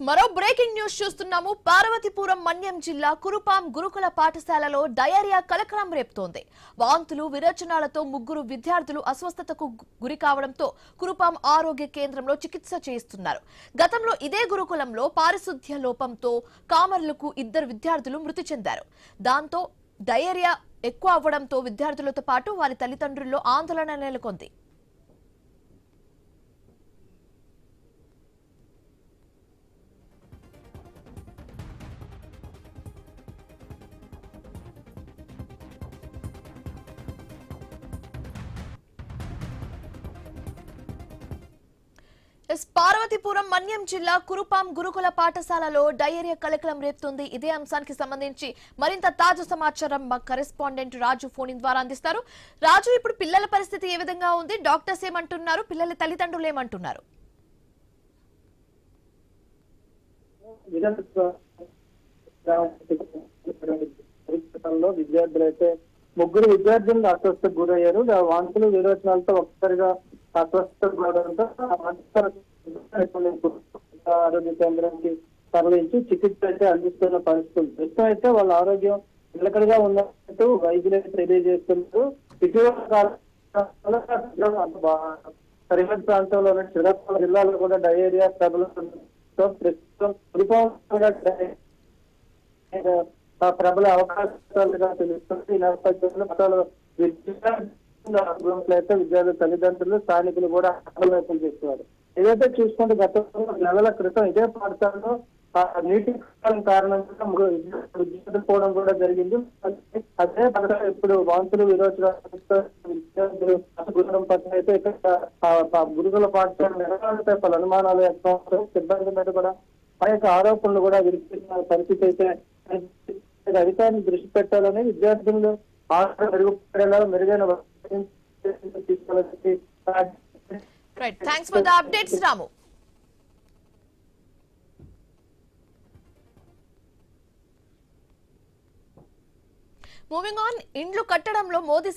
మరో breaking news చూస్తున్నాము. పార్వతీపురం మన్యం జిల్లా కురుపాం గురుకుల పాఠశాలలో డయేరియా కలకలం రేపుతోంది. వాంతులు విరేచనాలతో ముగ్గురు విద్యార్థులు అస్వస్థతకు గురి కావడంతో కురుపాం ఆరోగ్య కేంద్రంలో చికిత్స చేయిస్తున్నారు. గతంలో ఇదే గురుకులంలో పారిశుద్ధ్య లోపంతో కామర్లకు 2 విద్యార్థులు మృతి చెందారు. దాంతో డయేరియా ఎక్కువ అవ్వడంతో విద్యార్థులతో పాటు వారి తల్లిదండ్రుల్లో ఆందోళన నెలకొంది. పార్వతీపురం మన్యం జిల్లా కురుపాం గురుకుల పాఠశాలలో డయేరియా కలకలం రేపుతోంది. ఇదే అంశానికి సంబంధించి మరింత తాజా సమాచారం మా కరెస్పాండెంట్ రాజు ఫోన్ ద్వారా అందిస్తారు. రాజు, ఇప్పుడు పిల్లల పరిస్థితి ఏ విధంగా ఉంది? డాక్టర్స్ ఏమంటున్నారు? పిల్లల తల్లిదండ్రులు ఏమంటున్నారు? విద్యార్థులైతే ముగ్గురు విద్యార్థులు అస్వస్థకు గురయ్యారు. వాంతులు విరోచనాలతో ఒక్కసారిగా అస్వస్థకు గురవడంతో ఆరోగ్య కేంద్రానికి తరలించి చికిత్స అయితే అందిస్తున్న పరిస్థితి. ప్రస్తుతం అయితే వాళ్ళ ఆరోగ్యం నిలకడగా ఉన్నట్టు వైద్యులు తెలియజేస్తున్నారు. ఇటీవల సరిహద్దు ప్రాంతంలో శ్రీకాకుళం జిల్లాలో కూడా డయేరియా ప్రబలంతో ప్రస్తుతం ప్రబల అవకాశాలుగా తెలుస్తుంది. ఈ నేపథ్యంలో అయితే విద్యార్థుల తల్లిదండ్రులు స్థానికులు కూడా ఆందోళన చేస్తున్నారు. ఏదైతే చూసుకుంటే గత నెలల క్రితం ఇదే పాఠశాలలో నీటి కారణంగా విద్యార్థులు పోవడం కూడా జరిగింది. అదే ఇప్పుడు వాంతులు విరోచనాలు పట్ల అయితే ఇక్కడ గురుకుల పాఠశాల నిర్వహణపై పలు అనుమానాలు వ్యక్తం, సిబ్బంది మీద కూడా అనేక ఆరోపణలు కూడా వినిపిస్తున్న పరిస్థితి అయితే అధికారులు దృష్టి పెట్టాలని, విద్యార్థులు మెరుగుపడేలా మెరుగైన తీసుకోవాలని. Thanks for the updates Ramu. Moving on, ఇండ్లు కట్టడంలో మోదీ